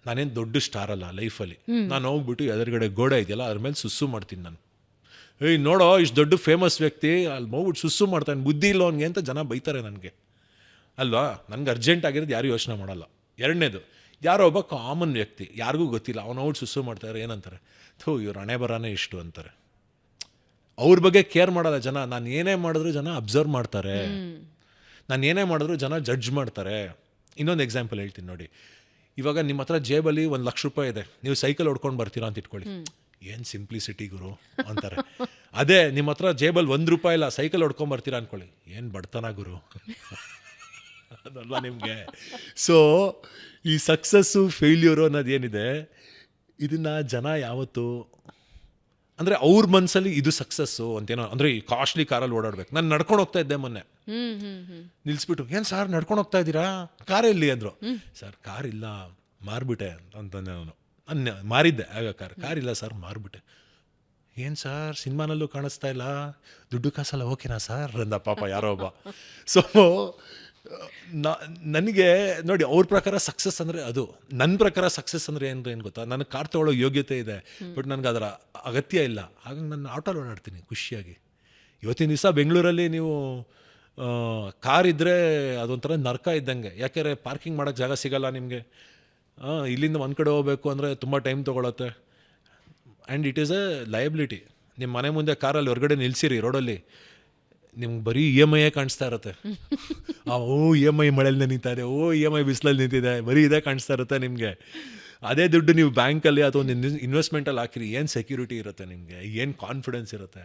ನಾನೇನು ದೊಡ್ಡ ಸ್ಟಾರ್ ಅಲ್ಲ ಲೈಫಲ್ಲಿ. ನಾನು ಹೋಗ್ಬಿಟ್ಟು ಎದುರುಗಡೆ ಗೋಡೆ ಇದೆಯಲ್ಲ ಅದ್ರ ಮೇಲೆ ಸುಸ್ಸು ಮಾಡ್ತೀನಿ ನಾನು. ಏಯ್ ನೋಡೋ ಇಷ್ಟು ದೊಡ್ಡ ಫೇಮಸ್ ವ್ಯಕ್ತಿ ಅಲ್ಲಿ ಹೋಗ್ಬಿಟ್ಟು ಸುಸ್ಸು ಮಾಡ್ತಾನೆ, ಬುದ್ಧಿ ಇಲ್ಲ ಅವ್ನಿಗೆ ಅಂತ ಜನ ಬೈತಾರೆ ನನಗೆ ಅಲ್ವಾ. ನನಗೆ ಅರ್ಜೆಂಟ್ ಆಗಿರೋದು ಯಾರು ಯೋಚನೆ ಮಾಡಲ್ಲ. ಎರಡನೇದು, ಯಾರೋ ಒಬ್ಬ ಕಾಮನ್ ವ್ಯಕ್ತಿ ಯಾರಿಗೂ ಗೊತ್ತಿಲ್ಲ, ಅವನು ಹೋಗ್ಬಿಟ್ಟು ಸುಸ್ಸು ಮಾಡ್ತಾರೆ, ಏನಂತಾರೆ, ಥೂ ಇವ್ರು ಹಣೆ ಬರಾನೇ ಇಷ್ಟು ಅಂತಾರೆ. ಅವ್ರ ಬಗ್ಗೆ ಕೇರ್ ಮಾಡಲ್ಲ ಜನ. ನಾನು ಏನೇ ಮಾಡಿದ್ರು ಜನ ಅಬ್ಸರ್ವ್ ಮಾಡ್ತಾರೆ, ನಾನು ಏನೇ ಮಾಡಿದ್ರು ಜನ ಜಡ್ಜ್ ಮಾಡ್ತಾರೆ. ಇನ್ನೊಂದು ಎಕ್ಸಾಂಪಲ್ ಹೇಳ್ತೀನಿ ನೋಡಿ. ಇವಾಗ ನಿಮ್ಮ ಹತ್ರ ಜೇಬಲ್ಲಿ 1,00,000 ರೂಪಾಯಿ ಇದೆ, ನೀವು ಸೈಕಲ್ ಹೊಡ್ಕೊಂಡು ಬರ್ತೀರಾ ಅಂತ ಇಟ್ಕೊಳ್ಳಿ, ಏನು ಸಿಂಪ್ಲಿಸಿಟಿ ಗುರು ಅಂತಾರೆ. ಅದೇ ನಿಮ್ಮ ಹತ್ರ ಜೇಬಲ್ಲಿ 1 ರೂಪಾಯಿ ಇಲ್ಲ, ಸೈಕಲ್ ಹೊಡ್ಕೊಂಡು ಬರ್ತೀರಾ ಅಂದ್ಕೊಳ್ಳಿ, ಏನು ಬಡತನ ಗುರು ಅದಲ್ವಾ ನಿಮಗೆ. ಸೊ ಈ ಸಕ್ಸಸ್ಸು ಫೇಲ್ಯೂರು ಅನ್ನೋದೇನಿದೆ, ಇದನ್ನು ಜನ ಯಾವತ್ತು ಅಂದರೆ ಅವ್ರ ಮನಸ್ಸಲ್ಲಿ ಇದು ಸಕ್ಸಸ್ಸು ಅಂತೇನೋ, ಅಂದರೆ ಈ ಕಾಸ್ಟ್ಲಿ ಕಾರಲ್ಲಿ ಓಡಾಡ್ಬೇಕು. ನಾನು ನಡ್ಕೊಂಡು ಹೋಗ್ತಾ ಇದ್ದೆ ಮೊನ್ನೆ, ನಿಲ್ಲಿಸ್ಬಿಟ್ಟು, ಏನು ಸರ್ ನಡ್ಕೊಂಡು ಹೋಗ್ತಾ ಇದ್ದೀರಾ, ಕಾರ್ ಎಲ್ಲಿ ಅಂದರು. ಸರ್ ಕಾರ್ ಇಲ್ಲ, ಮಾರ್ಬಿಟ್ಟೆ ಅಂತಂದೆ ನಾನು. ಮಾರಿದ್ದೆ ಆಗ ಕಾರ್ ಇಲ್ಲ ಸರ್, ಮಾರ್ಬಿಟ್ಟೆ. ಏನು ಸರ್ ಸಿನಿಮಾನಲ್ಲೂ ಕಾಣಿಸ್ತಾ ಇಲ್ಲ, ದುಡ್ಡು ಕಾಸಲ್ಲ ಓಕೆನಾ ಸರ್ ಅಂದ ಪಾಪ ಯಾರೋ ಒಬ್ಬ. ಸೊ ನನಗೆ ನೋಡಿ, ಅವ್ರ ಪ್ರಕಾರ ಸಕ್ಸಸ್ ಅಂದರೆ ಅದು, ನನ್ನ ಪ್ರಕಾರ ಸಕ್ಸಸ್ ಅಂದರೆ ಏನು ಗೊತ್ತಾ, ನನಗೆ ಕಾರ್ ತೊಗೊಳ್ಳೋ ಯೋಗ್ಯತೆ ಇದೆ, ಬಟ್ ನನಗೆ ಅದರ ಅಗತ್ಯ ಇಲ್ಲ. ಹಾಗಾಗಿ ನಾನು ಆಟೋಲ್ಲಿ ಓಡಾಡ್ತೀನಿ ಖುಷಿಯಾಗಿ. ಇವತ್ತಿನ ದಿವಸ ಬೆಂಗಳೂರಲ್ಲಿ ನೀವು ಕಾರ್ ಇದ್ದರೆ ಅದೊಂಥರ ನರ್ಕ ಇದ್ದಂಗೆ. ಯಾಕೆಂದರೆ ಪಾರ್ಕಿಂಗ್ ಮಾಡೋಕ್ಕೆ ಜಾಗ ಸಿಗಲ್ಲ ನಿಮಗೆ. ಇಲ್ಲಿಂದ ಒಂದು ಕಡೆ ಹೋಗಬೇಕು ಅಂದರೆ ತುಂಬ ಟೈಮ್ ತೊಗೊಳತ್ತೆ. And it is a liability. ನಿಮ್ಮ ಮನೆ ಮುಂದೆ ಕಾರಲ್ಲಿ ಹೊರಗಡೆ ನಿಲ್ಲಿಸಿರಿ ರೋಡಲ್ಲಿ, ನಿಮ್ಗೆ ಬರೀ EMI ಕಾಣಿಸ್ತಾ ಇರುತ್ತೆ. EMI ಮಳೆಯಲ್ಲಿ ನಿಂತಿದೆ, EMI ಬಿಸಿಲಲ್ಲಿ ನಿಂತಿದೆ, ಬರೀ ಇದೇ ಕಾಣಿಸ್ತಾ ಇರುತ್ತೆ ನಿಮಗೆ. ಅದೇ ದುಡ್ಡು ನೀವು ಬ್ಯಾಂಕಲ್ಲಿ ಅಥವಾ ಒಂದು ಇನ್ವೆಸ್ಟ್ಮೆಂಟಲ್ಲಿ ಹಾಕಿರಿ, ಏನು ಸೆಕ್ಯೂರಿಟಿ ಇರುತ್ತೆ ನಿಮಗೆ, ಏನು ಕಾನ್ಫಿಡೆನ್ಸ್ ಇರುತ್ತೆ.